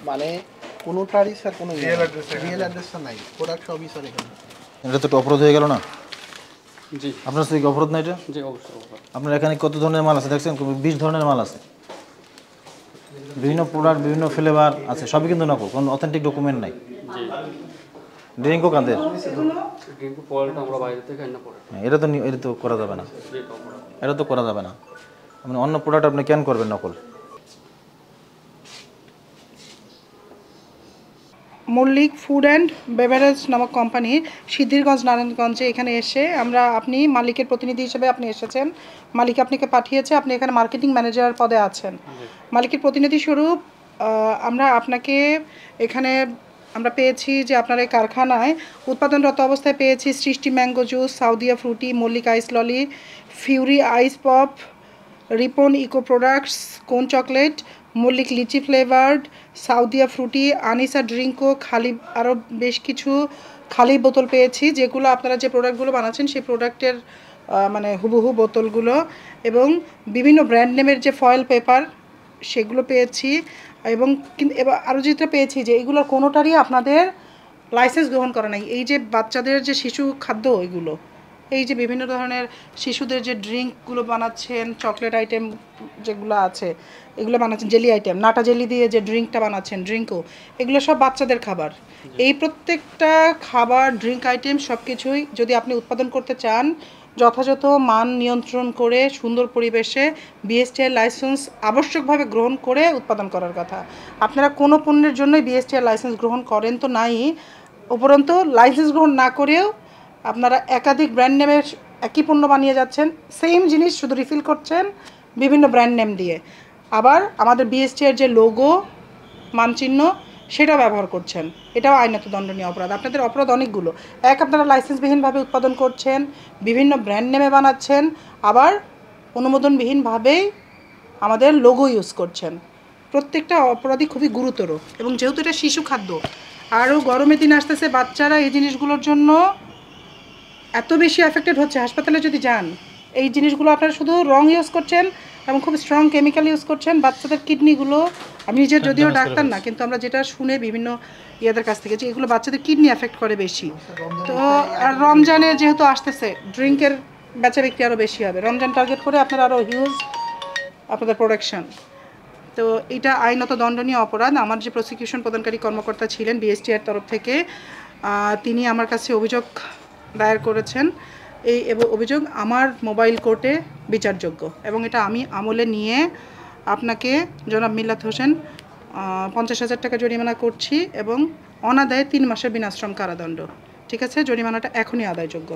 মানে কোনোটারই স্যার কোনো রিয়েল অ্যাড্রেসটা নাই, প্রোডাক্ট সবই স্যার এখানে। এটা তো একটা অপরাধ হয়ে গেল না? জি আপনার সাথে কি অপরাধ না এটা? জি অবশ্যই। আপনার এখানে কত ধরনের মাল আছে দেখছেন? 20 ধরনের মাল আছে, বিভিন্ন প্রোডাক্ট, বিভিন্ন ফ্লেভার আছে, সবই কিন্তু নকল, কোনো অথেন্টিক ডকুমেন্ট নাই। জি ড্রিঙ্কও কাঁদের, কিন্তু পড়াটা আমরা বাইরে থেকে আনা পড়ে। এটা তো করা যাবে না, এটা তো করা যাবে না। আপনি অন্য প্রোডাক্ট আপনি কেন করবেন নকল? মল্লিক ফুড অ্যান্ড বেভারেজ নামক কোম্পানি সিদ্ধিরগঞ্জ নারায়ণগঞ্জে এখানে এসে আপনি মালিকের প্রতিনিধি হিসেবে আপনি এসেছেন, মালিক আপনাকে পাঠিয়েছে, আপনি এখানে মার্কেটিং ম্যানেজার পদে আছেন। মালিকের প্রতিনিধি স্বরূপ আমরা আপনাকে এখানে আমরা পেয়েছি যে আপনার এই কারখানায় উৎপাদনরত অবস্থায় পেয়েছি Srishti mango juice, Saudia Frooti, Mallik ice lolly, fury ice pop, Ripon eco products, cone chocolate, Mallik lychee flavoured, Saudia Frooti, Anisa ড্রিঙ্কও, খালি আরও বেশ কিছু খালি বোতল পেয়েছি, যেগুলো আপনারা যে প্রোডাক্টগুলো বানাচ্ছেন সেই প্রোডাক্টের মানে হুবহু বোতলগুলো, এবং বিভিন্ন ব্র্যান্ড নেমের যে ফয়েল পেপার সেগুলো পেয়েছি। এবং এবার আরও যেটা পেয়েছি যে এইগুলোর কোনোটারই আপনাদের লাইসেন্স গ্রহণ করা নাই। এই যে বাচ্চাদের যে শিশু খাদ্য, এগুলো এই যে বিভিন্ন ধরনের শিশুদের যে ড্রিঙ্কগুলো বানাচ্ছেন, চকলেট আইটেম যেগুলো আছে এগুলো বানাচ্ছেন, জেলি আইটেম, নাটা জেলি দিয়ে যে ড্রিঙ্কটা বানাচ্ছেন, ড্রিঙ্কও, এগুলো সব বাচ্চাদের খাবার। এই প্রত্যেকটা খাবার, ড্রিঙ্ক আইটেম সব কিছুই যদি আপনি উৎপাদন করতে চান, যথাযথ মান নিয়ন্ত্রণ করে সুন্দর পরিবেশে বিএসটিআই লাইসেন্স আবশ্যকভাবে গ্রহণ করে উৎপাদন করার কথা। আপনারা কোনো পণ্যের জন্যই বিএসটিআই লাইসেন্স গ্রহণ করেন তো নাই, উপরন্তু লাইসেন্স গ্রহণ না করেও আপনারা একাধিক ব্র্যান্ড নেমের একই পণ্য বানিয়ে যাচ্ছেন, সেম জিনিস শুধু রিফিল করছেন বিভিন্ন ব্র্যান্ড নেম দিয়ে। আবার আমাদের বিএসটিআই যে লোগো, মানচিহ্ন, সেটা ব্যবহার করছেন, এটাও আইনত দণ্ডনীয় অপরাধ। আপনাদের অপরাধ অনেকগুলো। আপনারা লাইসেন্সবিহীনভাবে উৎপাদন করছেন, বিভিন্ন ব্র্যান্ড নেমে বানাচ্ছেন, আবার অনুমোদনবিহীনভাবেই আমাদের লোগো ইউজ করছেন। প্রত্যেকটা অপরাধই খুবই গুরুতর। এবং যেহেতু এটা শিশু খাদ্য, আরও গরমের দিন আসতেছে, বাচ্চারা এই জিনিসগুলোর জন্য এত বেশি অ্যাফেক্টেড হচ্ছে। হাসপাতালে যদি যান, এই জিনিসগুলো আপনারা শুধু রং ইউজ করছেন এবং খুব স্ট্রং কেমিক্যাল ইউজ করছেন। বাচ্চাদের কিডনিগুলো, আমি নিজের যদিও ডাক্তার না, কিন্তু আমরা যেটা শুনে বিভিন্ন ইয়াদের কাছ থেকে, যে এগুলো বাচ্চাদের কিডনি এফেক্ট করে বেশি। তো আর রমজানে যেহেতু আসতেছে, ড্রিঙ্কের বেচা বিক্রি আরও বেশি হবে। রমজান টার্গেট করে আপনারা আরও হিউজ আপনাদের প্রোডাকশন। তো এটা আইনত দণ্ডনীয় অপরাধ। আমার যে প্রসিকিউশন প্রদানকারী কর্মকর্তা ছিলেন বিএসটিআর তরফ থেকে, তিনি আমার কাছে অভিযোগ দায়ের করেছেন। এই অভিযোগ আমার মোবাইল কোর্টে বিচারযোগ্য, এবং এটা আমি আমলে নিয়ে আপনাকে জনাব মিল্লাত হোসেন 50,000 টাকা জরিমানা করছি, এবং অনাদায়ে 3 মাসের বিনাশ্রম কারাদণ্ড। ঠিক আছে, জরিমানাটা এখনই আদায়যোগ্য।